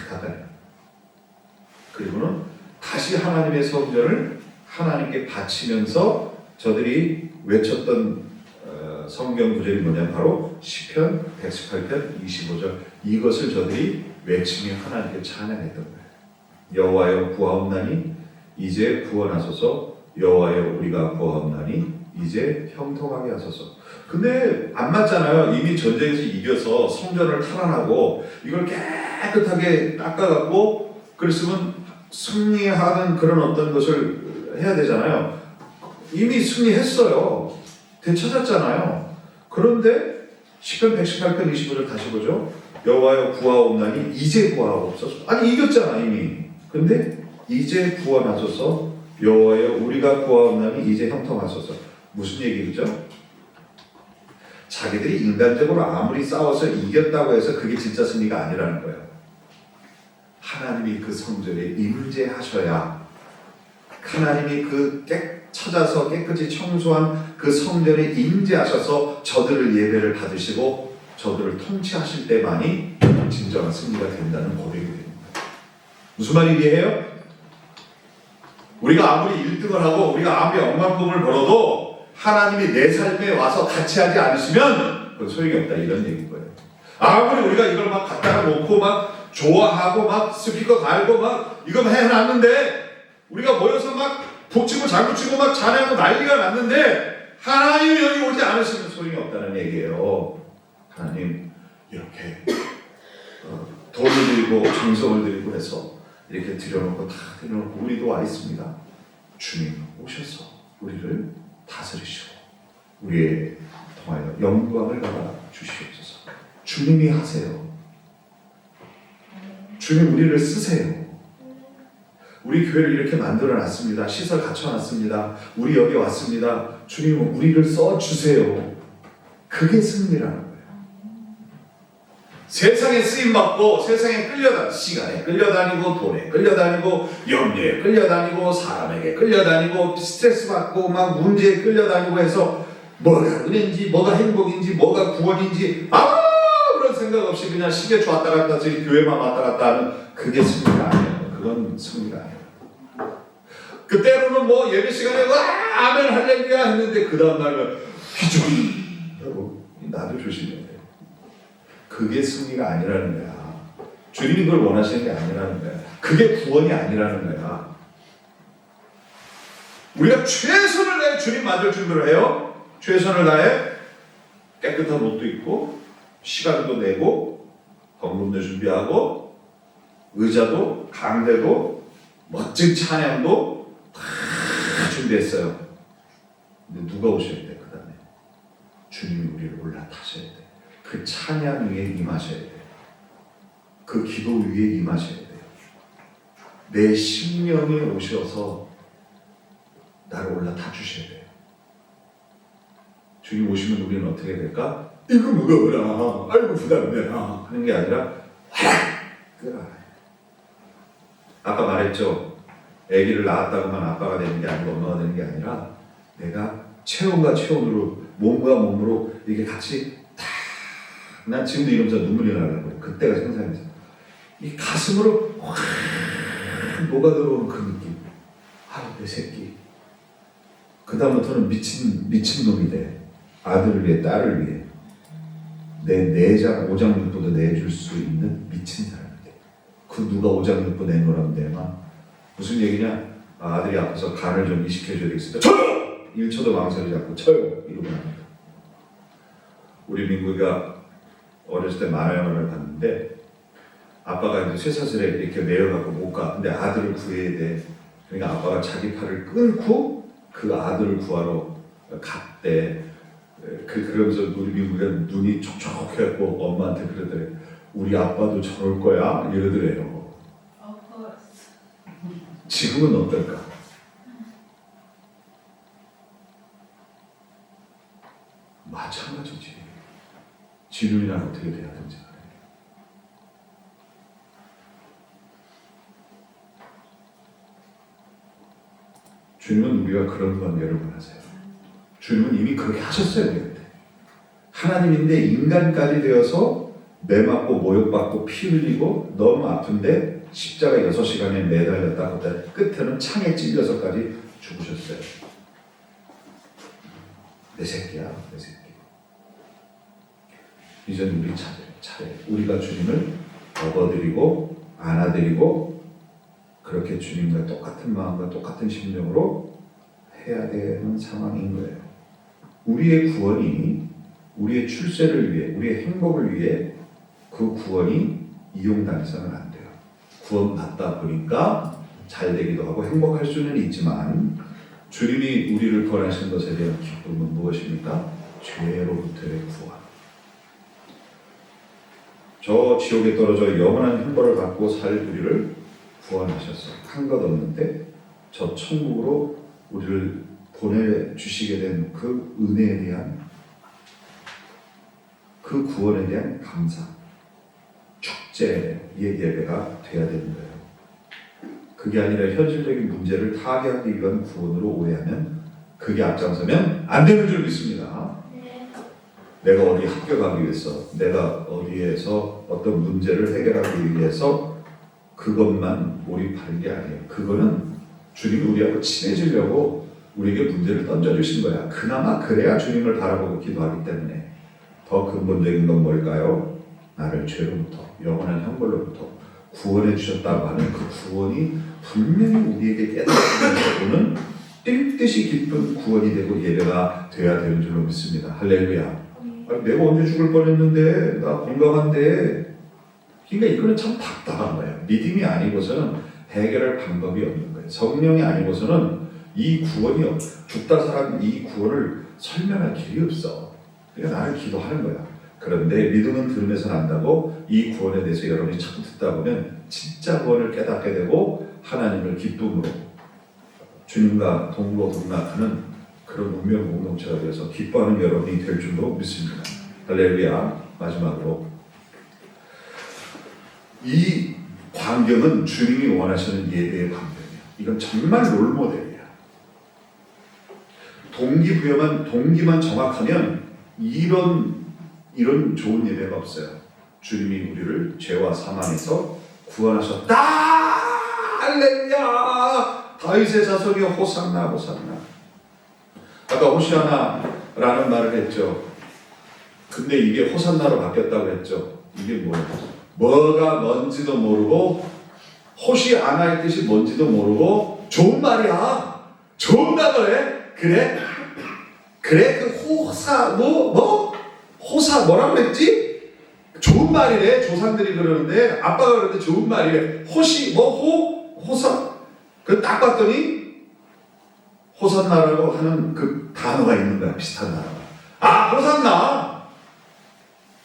A: 다 닦아요. 그리고는 다시 하나님의 성전을 하나님께 바치면서 저들이 외쳤던 성경 구절이 뭐냐면 바로 시편 118편 25절 이것을 저들이 외치며 하나님께 찬양했던 거예요. 여호와여 구하옵나니 이제 구원하소서. 여호와여 우리가 구하옵나니 이제 형통하게 하소서. 근데 안 맞잖아요. 이미 전쟁에서 이겨서 성전을 탈환하고 이걸 깨끗하게 닦아갖고 그랬으면 승리하는 그런 어떤 것을 해야 되잖아요. 이미 승리했어요. 되찾았잖아요. 그런데 시편 118편 25절 다시 보죠. 여호와여 구하옵나니 이제 구하옵소서. 아니 이겼잖아 이미. 근데 이제 구원하소서. 여호와여 우리가 구하옵나니 이제 형통하소서. 무슨 얘기죠? 자기들이 인간적으로 아무리 싸워서 이겼다고 해서 그게 진짜 승리가 아니라는 거예요. 하나님이 그 성전에 임재하셔야 하나님이 찾아서 깨끗이 청소한 그 성전에 임재하셔서 저들을 예배를 받으시고 저들을 통치하실 때만이 진정한 승리가 된다는 고백이 됩니다. 무슨 말이에요? 우리가 아무리 1등을 하고 우리가 아무리 억만금을 벌어도 하나님이 내 삶에 와서 같이 하지 않으시면 그건 소용이 없다 이런 얘기인 거예요. 아무리 우리가 이걸 막 갖다가 놓고 막 좋아하고 막 스피커 달고 막 이거 해놨는데 우리가 모여서 막 북치고 장구치고 막 찬양하고 난리가 났는데 하나님이 여기 오지 않으시면 소용이 없다는 얘기예요. 하나님 이렇게 돈을 들이고 정성을 들이고 해서 이렇게 들여놓고 다 들여놓고 우리도 와 있습니다. 주님 오셔서 우리를 다스리시고 우리의 통하여 영광을 받아 주시옵소서. 주님이 하세요. 주님 우리를 쓰세요. 우리 교회를 이렇게 만들어놨습니다. 시설 갖춰놨습니다. 우리 여기 왔습니다. 주님 우리를 써주세요. 그게 승리라는 거예요. 세상에 쓰임받고 세상에 시간에 끌려다니고 돈에 끌려다니고 염려에 끌려다니고 사람에게 끌려다니고 스트레스 받고 막 문제에 끌려다니고 해서 뭐가 은혜인지 뭐가 행복인지 뭐가 구원인지 아무런 생각 없이 그냥 시계 왔다 갔다 저희 교회만 왔다 갔다 하는 그게 승리가 아니에요. 그건 승리가 아니에요. 그때로는 뭐 예배 시간에 와 아멘 할렐루야 했는데 그 다음날은 기죽이 나도 조심해야 돼. 그게 승리가 아니라는 거야. 주님이 그걸 원하시는 게 아니라는 거야. 그게 구원이 아니라는 거야. 우리가 최선을 다해 주님 만들 준비를 해요. 최선을 다해 깨끗한 옷도 입고 시간도 내고 헌금도 준비하고 의자도 강대도 멋진 찬양도 다 준비했어요. 근데 누가 오셔야 돼? 그 다음에 주님이 우리를 올라타셔야 돼. 그 찬양 위에 임하셔야 돼. 그 기도 위에 임하셔야 돼요. 내 심령에 오셔서 나를 올라타 주셔야 돼요. 주님 오시면 우리는 어떻게 될까? 이거 무거워라, 아이고 부담되나 하는 게 아니라 확 끌어라. 아까 말했죠. 아기를 낳았다고만 아빠가 되는 게 아니고 엄마가 되는 게 아니라 내가 체온과 체온으로 몸과 몸으로 이게 같이 다. 난 지금도 이러면서 눈물이 나는 거예요. 그때가 생생해서 이 가슴으로 확 녹아 들어오는 그 느낌. 아, 내 새끼. 그 다음부터는 미친 놈이 돼. 아들을 위해, 딸을 위해 내 내장 오장육부도 내줄 수 있는 미친 사람이 돼. 그 누가 오장육부 내놓으라면 내가 무슨 얘기냐? 아들이 아파서 간을 좀 이식해줘야 되겠습니다. 쳐요! 1초도 망설이지 않고 쳐요! 이러고 합니다. 우리 민구가 어렸을 때 만화 영화를 봤는데 아빠가 이제 쇠사슬에 이렇게 매여갖고 못 가. 근데 아들을 구해야 돼. 그러니까 아빠가 자기 팔을 끊고 그 아들을 구하러 갔대. 그러면서 우리 민구가 눈이 촉촉해갖고 엄마한테 그러더래. 우리 아빠도 저럴 거야? 이러더래요. 지금은 어떨까? 마찬가지지. 지금이란 어떻게 돼야 되는지 알아요. 주님은 우리가 그런 관계를 원하세요. 주님은 이미 그렇게 하셨어요. 우리한테. 하나님인데 인간까지 되어서 매 맞고 모욕받고 피 흘리고 너무 아픈데 십자가 6시간에 매달렸다 끝에는 창에 찔려서까지 죽으셨어요. 내 새끼야, 내 새끼. 이제는 우리 차례. 우리가 주님을 업어드리고 안아드리고 그렇게 주님과 똑같은 마음과 똑같은 심령으로 해야 되는 상황인 거예요. 우리의 구원이 우리의 출세를 위해, 우리의 행복을 위해 그 구원이 이용당해서는 안 돼요. 구원 받다 보니까 잘 되기도 하고 행복할 수는 있지만 주님이 우리를 구원하신 것에 대한 기쁨은 무엇입니까? 죄로부터의 구원. 저 지옥에 떨어져 영원한 형벌을 받고 살 우리를 구원하셨어요. 한 것 없는데 저 천국으로 우리를 보내주시게 된 그 은혜에 대한 그 구원에 대한 감사, 축제의 예배가 돼야 되는 거예요. 그게 아니라 현실적인 문제를 타개하기 위한 구원으로 오해하면 그게 앞장서면 안 되는 줄 믿습니다. 내가 어디 합격하기 위해서, 내가 어디에서 어떤 문제를 해결하기 위해서 그것만 몰입하는 게 아니에요. 그거는 주님이 우리하고 친해지려고 우리에게 문제를 던져주신 거야. 그나마 그래야 주님을 바라보고 기도하기 때문에. 더 근본적인 건 뭘까요? 나를 죄로부터, 영원한 형벌로부터 구원해 주셨다고 하는 그 구원이 분명히 우리에게 깨달아지면서 오는 뛸 듯이 기쁜 구원이 되고 예배가 돼야 되는 줄로 믿습니다. 할렐루야. 아니, 내가 언제 죽을 뻔했는데 나 건강한데. 그러니까 이거는 참 답답한 거예요. 믿음이 아니고서는 해결할 방법이 없는 거예요. 성령이 아니고서는 이 구원이 죽다 살아난 이 구원을 설명할 길이 없어. 그러니까 나를 기도하는 거야. 그런데 믿음은 들으면서 난다고 이 구원에 대해서 여러분이 자꾸 듣다 보면 진짜 구원을 깨닫게 되고 하나님을 기쁨으로 주님과 동로 동락하는 그런 운명 공동체가 되어서 기뻐하는 여러분이 될 줄로 믿습니다. 할렐루야. 마지막으로 이 광경은 주님이 원하시는 예배의 광경이에요. 이건 정말 롤모델이야. 동기만 정확하면 이런 좋은 예배가 없어요. 주님이 우리를 죄와 사망에서 구원하셨다. 할렐루야. 다윗의 자손이여 호산나 호산나. 아까 호시아나라는 말을 했죠. 근데 이게 호산나로 바뀌었다고 했죠. 이게 뭐예요? 뭐가 뭔지도 모르고 호시아나의 뜻이 뭔지도 모르고 좋은 말이야. 좋은 단어래. 그래 그 호사 호사 뭐라고 그랬지? 좋은 말이래. 조상들이 그러는데 아빠가 그러는데 좋은 말이래. 호시 호사. 그 딱 봤더니 호산나라고 하는 그 단어가 있는 거야. 비슷한 단어가. 호산나.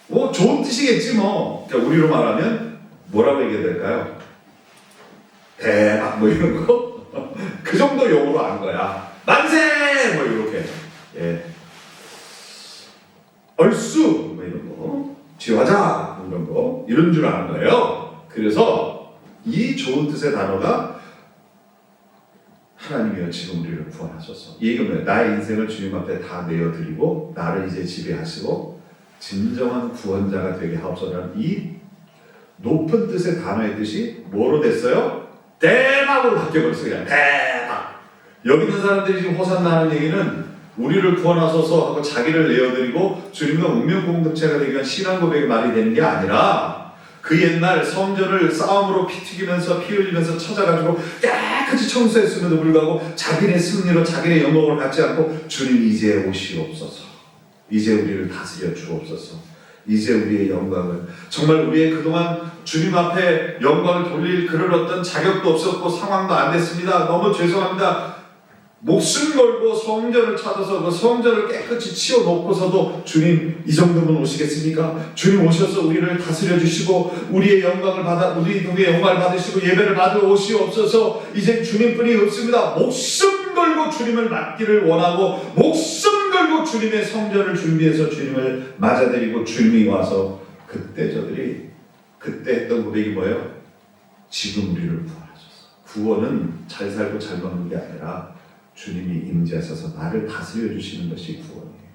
A: 뭐 좋은 뜻이겠지 뭐. 그러니까 우리로 말하면 뭐라고 얘기해야 될까요? 대박 뭐 이런 거. 그 정도 용어로 아는 거야. 만세 뭐 이렇게. 예. 얼쑤 뭐 이런 거. 지화자 뭐 이런 거. 이런 줄 아는 거예요. 그래서 이 좋은 뜻의 단어가 하나님이여 지금 우리를 구원하소서. 이 얘기는 뭐예요? 나의 인생을 주님 앞에 다 내어드리고 나를 이제 지배하시고 진정한 구원자가 되게 하옵소서라는 이 높은 뜻의 단어의 뜻이 뭐로 됐어요? 대박으로 바뀌어버렸어요. 그냥 대박. 여기 있는 사람들이 지금 호산나 하는 얘기는 우리를 구원하소서 하고 자기를 내어드리고 주님과 운명 공동체가 되기 위한 신앙 고백의 말이 되는 게 아니라 그 옛날 성전을 싸움으로 피 튀기면서 피 흘리면서 찾아가지고 깨끗이 청소했음에도 불구하고 자기네 승리로 자기네 영광을 갖지 않고 주님 이제 오시옵소서. 이제 우리를 다스려 주옵소서. 이제 우리의 영광을 정말 우리의 그동안 주님 앞에 영광을 돌릴 그런 어떤 자격도 없었고 상황도 안 됐습니다. 너무 죄송합니다. 목숨 걸고 성전을 찾아서 그 성전을 깨끗이 치워놓고서도 주님 이 정도면 오시겠습니까? 주님 오셔서 우리를 다스려 주시고 우리의 영광을 우리의 영광을 받으시고 예배를 받으러 오시옵소서. 이제 주님뿐이 없습니다. 목숨 걸고 주님을 맡기를 원하고 목숨 걸고 주님의 성전을 준비해서 주님을 맞아들이고 주님이 와서 그때 했던 고백이 뭐예요? 지금 우리를 구원하소서. 구원은 잘 살고 잘 먹는 게 아니라 주님이 임재하셔서 나를 다스려 주시는 것이 구원이에요.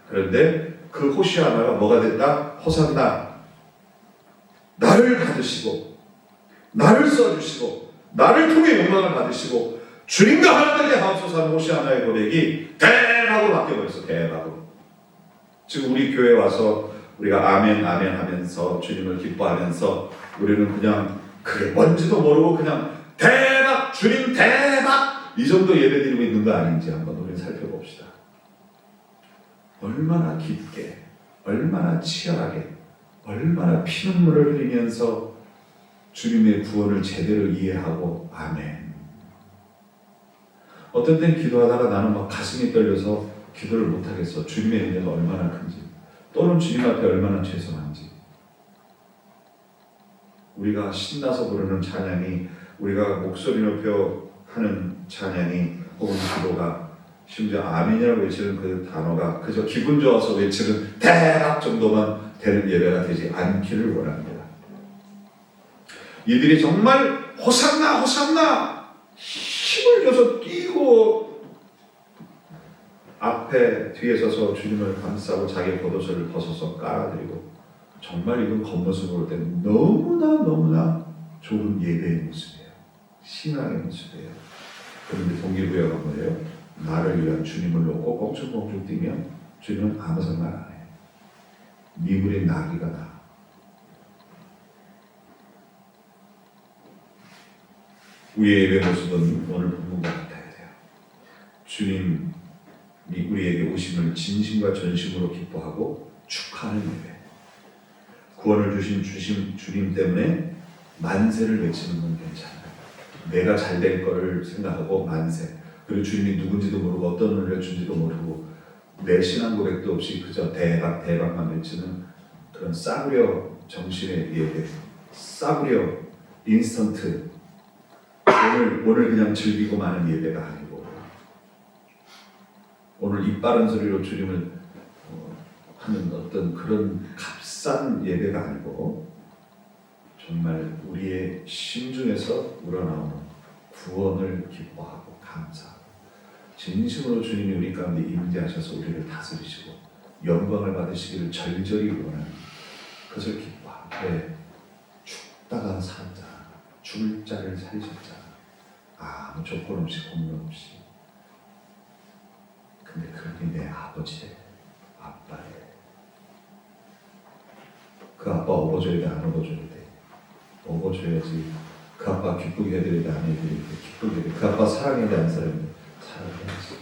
A: 그런데 그 호시아나가 뭐가 됐다? 호산나. 나를 받으시고 나를 써주시고 나를 통해 영광을 받으시고 주님과 하나 되게 하옵소서 하는 호시아나의 고백이 대박으로 바뀌어버렸어. 대박으로. 지금 우리 교회에 와서 우리가 아멘 아멘 하면서 주님을 기뻐하면서 우리는 그냥 그게 뭔지도 모르고 그냥 대박! 주님 대박! 이 정도 예배드리고 있는 거 아닌지 한번 우리는 살펴봅시다. 얼마나 깊게, 얼마나 치열하게, 얼마나 피눈물을 흘리면서 주님의 구원을 제대로 이해하고 아멘. 어떤 땐 기도하다가 나는 막 가슴이 떨려서 기도를 못하겠어. 주님의 은혜가 얼마나 큰지, 또는 주님 앞에 얼마나 죄송한지. 우리가 신나서 부르는 찬양이, 우리가 목소리 높여 하는 찬양이 혹은 기도가, 심지어 아멘이라고 외치는 그 단어가 그저 기분 좋아서 외치는 대박 정도만 되는 예배가 되지 않기를 원합니다. 이들이 정말 호산나 호산나 힘을 줘서 뛰고 앞에 뒤에 서서 주님을 감싸고 자기 겉옷을 벗어서 깔아드리고, 정말 이건 겉모습으로 볼 때는 너무나 좋은 예배의 모습이에요. 신앙의 모습이에요. 그런데 동기부여가 뭐예요? 나를 위한 주님을 놓고 껑충껑충 뛰면 주님은 아무 상관 안 해. 미물의 나귀가 나. 우리의 예배 모습은 오늘 본문과 같아야 돼요. 주님이 우리에게 오심을 진심과 전심으로 기뻐하고 축하하는 예배. 구원을 주신 주님 때문에 만세를 외치는 건 괜찮아요. 내가 잘 될 거를 생각하고 만세. 그리고 주님이 누군지도 모르고 어떤 은혜를 준지도 모르고 내 신앙 고백도 없이 그저 대박만 외치는 그런 싸구려 정신의 예배, 싸구려 인스턴트, 오늘 그냥 즐기고 마는 예배가 아니고, 오늘 입 바른 소리로 주님을 하는 어떤 그런 값싼 예배가 아니고, 정말 우리의 심중에서 우러나오는 구원을 기뻐하고 감사하고 진심으로 주님이 우리 가운데 임재하셔서 우리를 다스리시고 영광을 받으시기를 절절히 원하는 그것을 기뻐하고, 네, 죽다가 살자, 죽을 자를 살리셨잖아. 아무 조건 없이 공론 없이. 근데 그렇게 내 아버지래, 아빠래. 그 아빠 업어줘야 돼, 안 업어줘야 돼? 업어줘야지 그 아빠 기쁘게 해드려야 돼, 안 해드려야 돼, 기쁘게 해드려야 돼. 그 아빠 사랑해야 돼, 안 사랑해야 돼? 사랑해야지.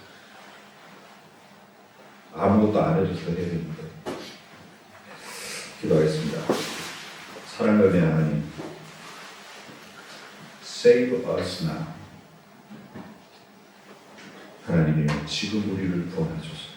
A: 아무것도 안 해줘서 해야 되는데. 기도하겠습니다. 사랑하는 하나님, Save us now. 하나님이여, 지금 우리를 구원하소서.